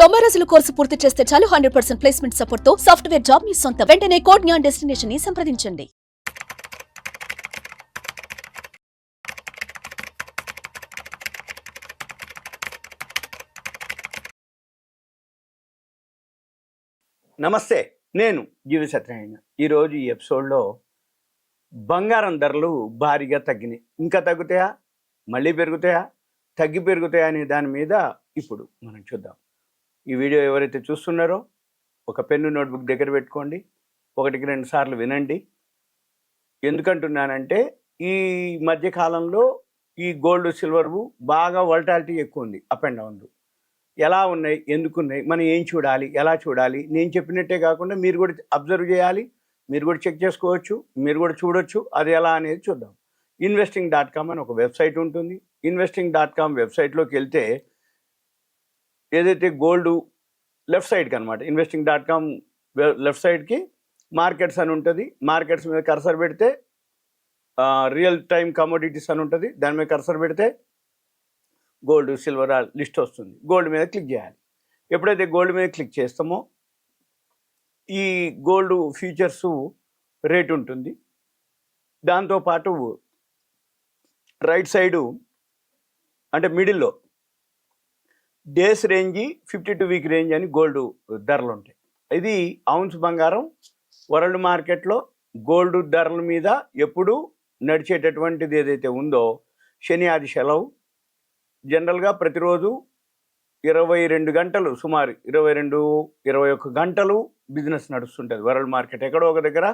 90 రోజుల కోర్సు పూర్తి చేస్తే చాలు 100% ప్లేస్మెంట్ సపోర్ట్ తో సాఫ్ట్వేర్ జాబ్ మీ సొంతం. వెంటనే కోడ్ జ్ఞాన్ డెస్టినేషన్ ని సంప్రదించండి. నమస్తే, నేను జీవి సత్యనారాయణ. ఈరోజు ఈ ఎపిసోడ్లో బంగారం ధరలు భారీగా తగ్గినాయి. ఇంకా తగ్గుతాయా, మళ్ళీ పెరుగుతాయా, తగ్గి పెరుగుతాయా అనే దాని మీద ఇప్పుడు మనం చూద్దాం. ఈ వీడియో ఎవరైతే చూస్తున్నారో ఒక పెన్ను నోట్బుక్ దగ్గర పెట్టుకోండి, 1-2 సార్లు వినండి. ఎందుకంటున్నానంటే ఈ మధ్యకాలంలో ఈ గోల్డ్ సిల్వర్ బాగా వోల్టాలిటీ ఎక్కువ ఉంది, అప్ అండ్ డౌన్. ఎలా ఉన్నాయి, ఎందుకున్నాయి, మనం ఏం చూడాలి, ఎలా చూడాలి, నేను చెప్పినట్టే కాకుండా మీరు కూడా అబ్జర్వ్ చేయాలి, మీరు కూడా చెక్ చేసుకోవచ్చు, మీరు కూడా చూడొచ్చు. అది ఎలా అనేది చూద్దాం. investing.com అని ఒక వెబ్సైట్ ఉంటుంది. investing.com వెబ్సైట్లోకి వెళ్తే ఏదైతే గోల్డ్ లెఫ్ట్ సైడ్కి అనమాట, investing.com లెఫ్ట్ సైడ్కి మార్కెట్స్ అని ఉంటుంది. మార్కెట్స్ మీద కర్సర్ పెడితే రియల్ టైమ్ కమోడిటీస్ అని ఉంటుంది. దాని మీద కర్సర్ పెడితే గోల్డ్ సిల్వర్ లిస్ట్ వస్తుంది. గోల్డ్ మీద క్లిక్ చేయాలి. ఎప్పుడైతే గోల్డ్ మీద క్లిక్ చేస్తామో ఈ గోల్డ్ ఫ్యూచర్స్ రేట్ ఉంటుంది. దాంతోపాటు రైట్ సైడు అంటే మిడిల్లో డేస్ రేంజ్, 52 వీక్ రేంజ్ అని గోల్డ్ ధరలు ఉంటాయి. ఇది ఔన్స్ బంగారం వరల్డ్ మార్కెట్లో గోల్డ్ ధరల మీద ఎప్పుడు నడిచేటటువంటిది ఏదైతే ఉందో, శని ఆది సెలవు జనరల్గా ప్రతిరోజు 22 గంటలు, సుమారు 22-21 గంటలు బిజినెస్ నడుస్తుంటుంది వరల్డ్ మార్కెట్. ఎక్కడో ఒక దగ్గర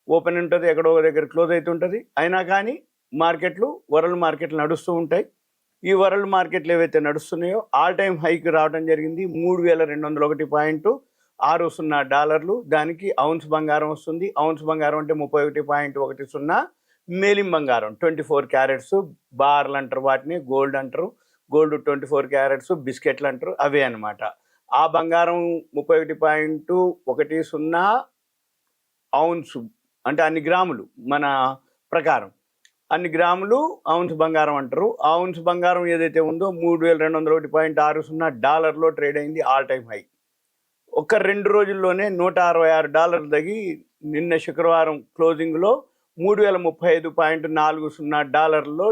ఓపెన్ ఉంటుంది, ఎక్కడో ఒక దగ్గర క్లోజ్ అవుతుంటుంది. అయినా కానీ మార్కెట్లు, వరల్డ్ మార్కెట్లు నడుస్తూ ఉంటాయి. ఈ వరల్డ్ మార్కెట్లు ఏవైతే నడుస్తున్నాయో ఆల్ టైమ్ హైకి రావడం జరిగింది. 3201.60 డాలర్లు. దానికి ఔన్స్ బంగారం వస్తుంది. ఔన్స్ బంగారం అంటే 31.10 మేలిం బంగారం 24 క్యారెట్స్ బార్లు అంటారు, వాటిని గోల్డ్ అంటారు. గోల్డ్ 24 క్యారెట్స్ బిస్కెట్లు అంటారు, అవే అనమాట. ఆ బంగారం 31.10 ఔన్స్ అంటే అన్ని గ్రాములు, మన ప్రకారం అన్ని గ్రాములు ఔన్స్ బంగారం అంటారు. ఔన్స్ బంగారం ఏదైతే ఉందో 3201.60 డాలర్లో ట్రేడ్ అయింది, ఆల్ టైమ్ హై. ఒక 2 రోజుల్లోనే $166 తగ్గి నిన్న శుక్రవారం క్లోజింగ్లో 3035.40 డాలర్లో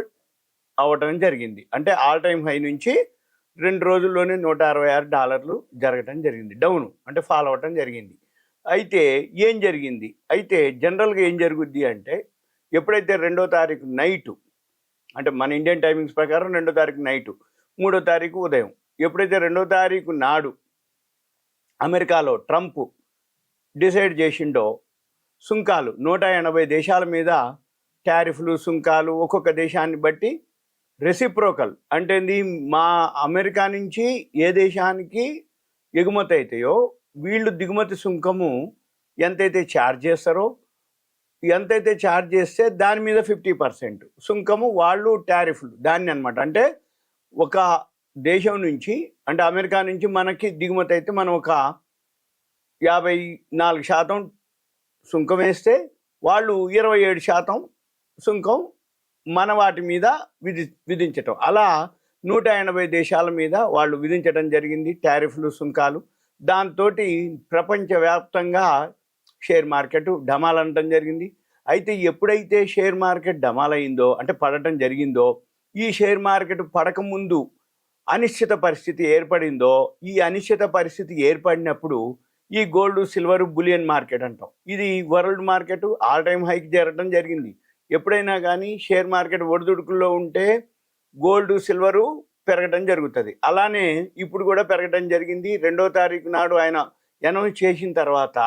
అవ్వటం జరిగింది. అంటే ఆల్ టైమ్ హై నుంచి 2 రోజుల్లోనే $166 జరగటం జరిగింది. డౌను అంటే ఫాల్ అవ్వటం జరిగింది. అయితే ఏం జరిగింది, అయితే జనరల్గా ఏం జరుగుద్ది అంటే ఎప్పుడైతే 2వ తారీఖు నైటు, అంటే మన ఇండియన్ టైమింగ్స్ ప్రకారం 2వ తారీఖు నైటు, 3వ తారీఖు ఉదయం, ఎప్పుడైతే 2వ తారీఖు నాడు అమెరికాలో ట్రంప్ డిసైడ్ చేసిండో సుంకాలు 180 దేశాల మీద టారిఫ్లు, సుంకాలు ఒక్కొక్క దేశాన్ని బట్టి రెసిప్రోకల్ అంటే మా అమెరికా నుంచి ఏ దేశానికి ఎగుమతి అవుతాయో వీళ్ళు దిగుమతి సుంకము ఎంతైతే ఛార్జ్ చేస్తారో, ఎంతైతే ఛార్జ్ చేస్తే దాని మీద 50% సుంకము వాళ్ళు టారిఫ్లు దాన్ని అనమాట. అంటే ఒక దేశం నుంచి, అంటే అమెరికా నుంచి మనకి దిగుమతి అయితే మనం ఒక 54% సుంకం వేస్తే వాళ్ళు 27% సుంకం మన వాటి మీద విధించటం. అలా 180 దేశాల మీద వాళ్ళు విధించడం జరిగింది టారిఫ్లు, సుంకాలు. దాంతో ప్రపంచవ్యాప్తంగా షేర్ మార్కెట్ డమాలనటం జరిగింది. అయితే ఎప్పుడైతే షేర్ మార్కెట్ డమాలైందో, అంటే పడటం జరిగిందో, ఈ షేర్ మార్కెట్ పడకముందు అనిశ్చిత పరిస్థితి ఏర్పడిందో, ఈ అనిశ్చిత పరిస్థితి ఏర్పడినప్పుడు ఈ గోల్డ్ సిల్వర్ బులియన్ మార్కెట్ అంటాం. ఇది వరల్డ్ మార్కెట్ ఆల్ టైమ్ హైకి చేరడం జరిగింది. ఎప్పుడైనా కానీ షేర్ మార్కెట్ ఒడిదుడుకుల్లో ఉంటే గోల్డ్ సిల్వరు పెరగడం జరుగుతుంది. అలానే ఇప్పుడు కూడా పెరగడం జరిగింది. 2వ తారీఖు నాడు ఆయన అనౌన్స్ చేసిన తర్వాత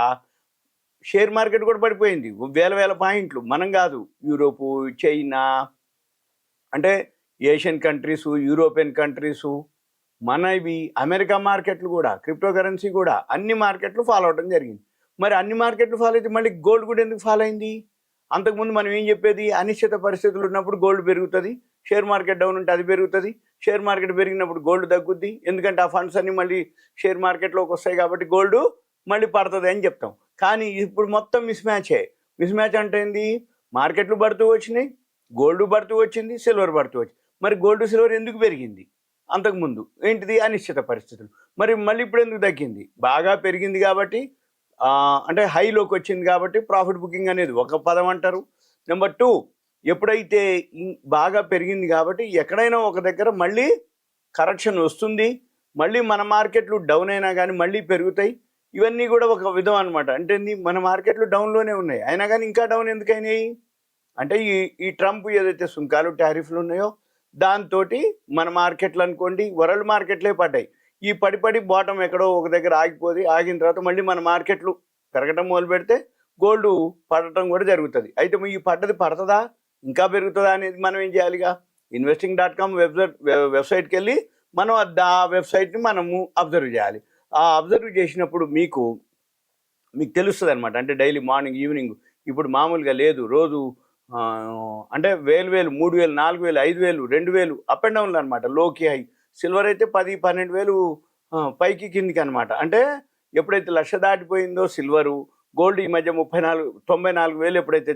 షేర్ మార్కెట్ కూడా పడిపోయింది, వేల పాయింట్లు. మనం కాదు, యూరోపు, చైనా, అంటే ఏషియన్ కంట్రీసు, యూరోపియన్ కంట్రీసు, మన ఇవి అమెరికా మార్కెట్లు కూడా, క్రిప్టో కరెన్సీ కూడా, అన్ని మార్కెట్లు ఫాలో అవడం జరిగింది. మరి అన్ని మార్కెట్లు ఫాలో అయితే మళ్ళీ గోల్డ్ కూడా ఎందుకు ఫాలో అయింది? అంతకుముందు మనం ఏం చెప్పేది, అనిశ్చిత పరిస్థితులు ఉన్నప్పుడు గోల్డ్ పెరుగుతుంది, షేర్ మార్కెట్ డౌన్ ఉంటే అది పెరుగుతుంది, షేర్ మార్కెట్ పెరిగినప్పుడు గోల్డ్ తగ్గుద్ది, ఎందుకంటే ఆ ఫండ్స్ అన్ని మళ్ళీ షేర్ మార్కెట్లోకి వస్తాయి కాబట్టి గోల్డ్ మళ్ళీ పడుతుంది అని చెప్తాం. కానీ ఇప్పుడు మొత్తం మిస్ మ్యాచే. మిస్ మ్యాచ్ అంటే ఏంది, మార్కెట్లు పడుతూ వచ్చినాయి, గోల్డ్ పడుతూ వచ్చింది, సిల్వర్ పడుతూ వచ్చింది. మరి గోల్డ్ సిల్వర్ ఎందుకు పెరిగింది? అంతకుముందు ఏంటిది అనిశ్చిత పరిస్థితులు. మరి మళ్ళీ ఇప్పుడు ఎందుకు తగ్గింది? బాగా పెరిగింది కాబట్టి అంటే హైలోకి వచ్చింది కాబట్టి ప్రాఫిట్ బుకింగ్ అనేది ఒక పదం అంటారు. నెంబర్ 2 ఎప్పుడైతే బాగా పెరిగింది కాబట్టి ఎక్కడైనా ఒక దగ్గర మళ్ళీ కరెక్షన్ వస్తుంది, మళ్ళీ మన మార్కెట్లు డౌన్ అయినా కానీ మళ్ళీ పెరుగుతాయి. ఇవన్నీ కూడా ఒక విధం అనమాట. అంటే మన మార్కెట్లు డౌన్లోనే ఉన్నాయి, అయినా కానీ ఇంకా డౌన్ ఎందుకైనాయి అంటే ఈ ట్రంప్ ఏదైతే సుంకాలు టారిఫ్లు ఉన్నాయో దాంతో మన మార్కెట్లు అనుకోండి వరల్డ్ మార్కెట్లే పడ్డాయి. ఈ పడి బాటం ఎక్కడో ఒక దగ్గర ఆగిన తర్వాత మళ్ళీ మన మార్కెట్లు పెరగడం మొదలు పెడితే గోల్డ్ పడటం కూడా జరుగుతుంది. అయితే ఈ పడ్డది పడుతుందా ఇంకా పెరుగుతుందా అనేది మనం ఏం చేయాలిగా, investing.com వెబ్సైట్కి వెళ్ళి మనం ఆ వెబ్సైట్ని మనము అబ్జర్వ్ చేయాలి. ఆ అబ్జర్వ్ చేసినప్పుడు మీకు తెలుస్తుంది అనమాట. అంటే డైలీ మార్నింగ్ ఈవినింగ్ ఇప్పుడు మామూలుగా లేదు, రోజు అంటే 1000, 3000, 4000, 5000, 2000 అప్ అండ్ డౌన్లు అనమాట, లోకి హై. సిల్వర్ అయితే 10-12 పైకి కిందికి అనమాట. అంటే ఎప్పుడైతే 1,00,000 దాటిపోయిందో సిల్వరు, గోల్డ్ ఈ మధ్య 94,000 ఎప్పుడైతే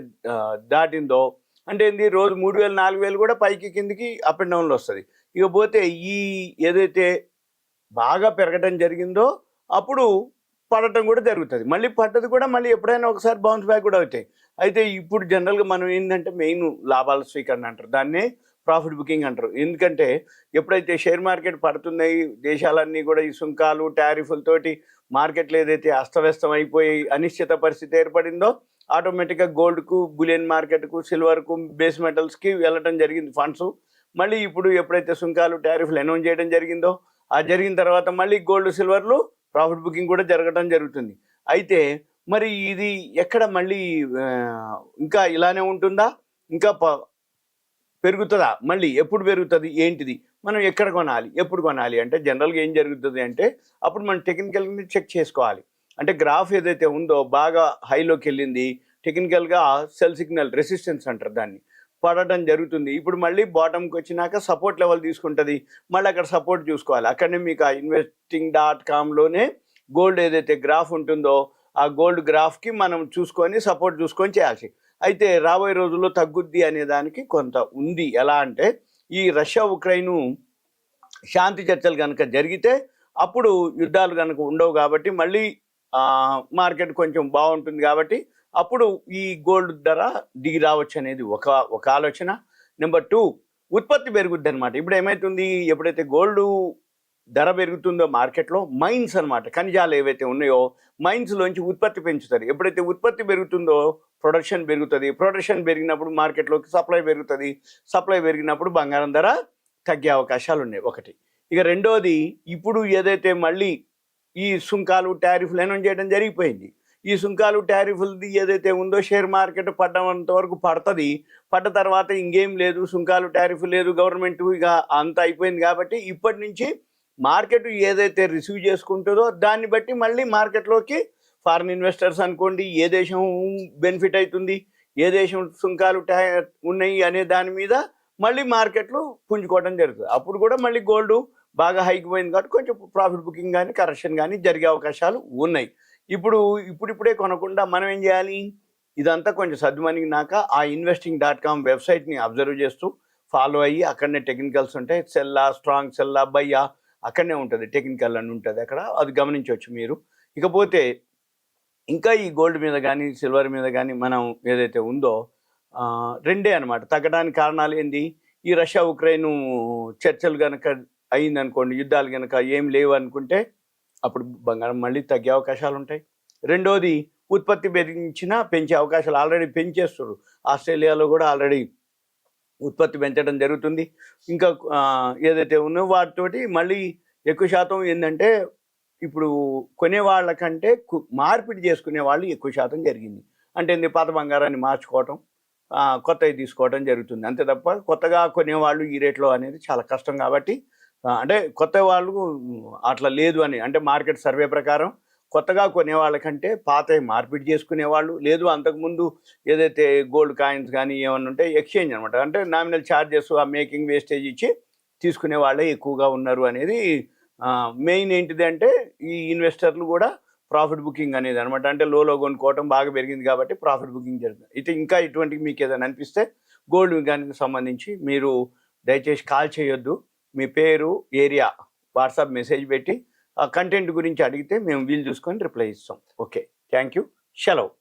దాటిందో అంటే ఏంది, రోజు 3000, 4000 కూడా పైకి కిందికి అప్ అండ్ డౌన్లో వస్తుంది. ఇకపోతే ఈ ఏదైతే బాగా పెరగడం జరిగిందో అప్పుడు పడటం కూడా జరుగుతుంది, మళ్ళీ పడ్డది కూడా మళ్ళీ ఎప్పుడైనా ఒకసారి బౌన్స్ బ్యాక్ కూడా అవుతాయి. అయితే ఇప్పుడు జనరల్గా మనం ఏంటంటే మెయిన్ లాభాల స్వీకరణ అంటారు, దాన్నే ప్రాఫిట్ బుకింగ్ అంటారు. ఎందుకంటే ఎప్పుడైతే షేర్ మార్కెట్ పడుతున్నాయి, దేశాలన్నీ కూడా ఈ సుంకాలు టారిఫ్లతోటి మార్కెట్లు ఏదైతే అస్తవ్యస్తం అయిపోయి అనిశ్చిత పరిస్థితి ఏర్పడిందో ఆటోమేటిక్గా గోల్డ్కు, బులియన్ మార్కెట్కు, సిల్వర్కు, బేస్ మెటల్స్కి వెళ్ళటం జరిగింది ఫండ్స్. మళ్ళీ ఇప్పుడు ఎప్పుడైతే సుంకాలు టారిఫ్లు అనౌన్స్ చేయడం జరిగిందో ఆ జరిగిన తర్వాత మళ్ళీ గోల్డ్ సిల్వర్లు ప్రాఫిట్ బుకింగ్ కూడా జరగడం జరుగుతుంది. అయితే మరి ఇది ఎక్కడ మళ్ళీ ఇంకా ఇలానే ఉంటుందా, ఇంకా పెరుగుతుందా, మళ్ళీ ఎప్పుడు పెరుగుతుంది ఏంటిది, మనం ఎక్కడ కొనాలి ఎప్పుడు కొనాలి అంటే జనరల్గా ఏం జరుగుతుంది అంటే అప్పుడు మనం టెక్నికల్గా చెక్ చేసుకోవాలి. అంటే గ్రాఫ్ ఏదైతే ఉందో బాగా హైలోకి వెళ్ళింది, టెక్నికల్గా సెల్ సిగ్నల్ రెసిస్టెన్స్ అంటారు, దాన్ని పడటం జరుగుతుంది. ఇప్పుడు మళ్ళీ బాటంకి వచ్చినాక సపోర్ట్ లెవెల్ తీసుకుంటుంది, మళ్ళీ అక్కడ సపోర్ట్ చూసుకోవాలి. అక్కడనే మీకు ఆ investing.comలోనే గోల్డ్ ఏదైతే గ్రాఫ్ ఉంటుందో ఆ గోల్డ్ గ్రాఫ్కి మనం చూసుకొని సపోర్ట్ చూసుకొని చేయాల్సి. అయితే రాబోయే రోజుల్లో తగ్గుద్ది అనే దానికి కొంత ఉంది. ఎలా అంటే ఈ రష్యా ఉక్రెయిన్ శాంతి చర్చలు కనుక జరిగితే అప్పుడు యుద్ధాలు కనుక ఉండవు కాబట్టి మళ్ళీ మార్కెట్ కొంచెం బాగుంటుంది కాబట్టి అప్పుడు ఈ గోల్డ్ ధర దిగి రావచ్చు అనేది ఒక ఆలోచన. నెంబర్ 2 ఉత్పత్తి పెరుగుద్ది అనమాట. ఇప్పుడు ఏమవుతుంది, ఎప్పుడైతే గోల్డ్ ధర పెరుగుతుందో మార్కెట్లో మైన్స్ అనమాట, ఖనిజాలు ఏవైతే ఉన్నాయో మైన్స్లోంచి ఉత్పత్తి పెంచుతారు. ఎప్పుడైతే ఉత్పత్తి పెరుగుతుందో ప్రొడక్షన్ పెరుగుతుంది, ప్రొడక్షన్ పెరిగినప్పుడు మార్కెట్లోకి సప్లై పెరుగుతుంది, సప్లై పెరిగినప్పుడు బంగారం ధర తగ్గే అవకాశాలు ఉన్నాయి ఒకటి. ఇక రెండోది, ఇప్పుడు ఏదైతే మళ్ళీ ఈ సుంకాలు టారిఫ్లు అనౌన్స్ చేయడం జరిగిపోయింది, ఈ సుంకాలు టారిఫ్లది ఏదైతే ఉందో షేర్ మార్కెట్ పడ్డంత వరకు పడుతుంది, పడ్డ తర్వాత ఇంకేం లేదు, సుంకాలు టారిఫ్ లేదు, గవర్నమెంట్ ఇక అంత అయిపోయింది కాబట్టి ఇప్పటి నుంచి మార్కెట్ ఏదైతే రిసీవ్ చేసుకుంటుందో దాన్ని బట్టి మళ్ళీ మార్కెట్లోకి ఫారిన్ ఇన్వెస్టర్స్ అనుకోండి, ఏ దేశం బెనిఫిట్ అవుతుంది, ఏ దేశం సుంకాలు ఉన్నాయి అనే దాని మీద మళ్ళీ మార్కెట్లు పుంజుకోవడం జరుగుతుంది. అప్పుడు కూడా మళ్ళీ గోల్డ్ బాగా హైకి పోయింది కాబట్టి కొంచెం ప్రాఫిట్ బుకింగ్ కానీ కరెక్షన్ కానీ జరిగే అవకాశాలు ఉన్నాయి. ఇప్పుడిప్పుడే కొనకుండా మనం ఏం చేయాలి, ఇదంతా కొంచెం సర్దుమణిగినాక ఆ investing.com వెబ్సైట్ని అబ్జర్వ్ చేస్తూ ఫాలో అయ్యి అక్కడనే టెక్నికల్స్ ఉంటాయి, సెల్లా, స్ట్రాంగ్ సెల్లా, బయ్యా అక్కడనే ఉంటుంది, టెక్నికల్ అని ఉంటుంది అక్కడ, అది గమనించవచ్చు మీరు. ఇకపోతే ఇంకా ఈ గోల్డ్ మీద కానీ సిల్వర్ మీద కానీ మనం ఏదైతే ఉందో రెండే అనమాట తగ్గడానికి కారణాలు ఏంది, ఈ రష్యా ఉక్రెయిన్ చర్చలు కనుక అయిందనుకోండి, యుద్ధాలు కనుక ఏం లేవు అనుకుంటే అప్పుడు బంగారం మళ్ళీ తగ్గే అవకాశాలు ఉంటాయి. రెండోది, ఉత్పత్తి పెంచే అవకాశాలు ఆల్రెడీ పెంచేస్తారు, ఆస్ట్రేలియాలో కూడా ఆల్రెడీ ఉత్పత్తి పెంచడం జరుగుతుంది. ఇంకా ఏదైతే ఉన్నో వాటితోటి మళ్ళీ ఎక్కువ శాతం ఏంటంటే ఇప్పుడు కొనేవాళ్ళకంటే మార్పిడి చేసుకునే వాళ్ళు ఎక్కువ శాతం జరిగింది. అంటే పాత బంగారాన్ని మార్చుకోవటం, కొత్తవి తీసుకోవడం జరుగుతుంది, అంతే తప్ప కొత్తగా కొనేవాళ్ళు ఈ రేట్లో అనేది చాలా కష్టం. కాబట్టి అంటే కొత్త వాళ్ళు అట్లా లేదు అని, అంటే మార్కెట్ సర్వే ప్రకారం కొత్తగా కొనే వాళ్ళకంటే పాత మార్పిడి చేసుకునేవాళ్ళు, లేదు అంతకుముందు ఏదైతే గోల్డ్ కాయిన్స్ కానీ ఏమన్నా ఉంటే ఎక్స్చేంజ్ అనమాట, అంటే నామినల్ ఛార్జెస్ ఆ మేకింగ్ వేస్టేజ్ ఇచ్చి తీసుకునే వాళ్ళే ఎక్కువగా ఉన్నారు అనేది మెయిన్. ఏంటిది అంటే ఈ ఇన్వెస్టర్లు కూడా ప్రాఫిట్ బుకింగ్ అనేది అనమాట, అంటే లోలో కొనుక్కోవటం బాగా పెరిగింది కాబట్టి ప్రాఫిట్ బుకింగ్ జరుగుతుంది. అయితే ఇంకా ఇటువంటివి మీకు ఏదైనా అనిపిస్తే గోల్డ్ కానీ సంబంధించి మీరు దయచేసి కాల్ చేయొద్దు, మీ పేరు ఏరియా వాట్సాప్ మెసేజ్ పెట్టి ఆ కంటెంట్ గురించి అడిగితే మేము వీలు చూసుకొని రిప్లై ఇస్తాం. ఓకే, థ్యాంక్ యూ, సెలవు.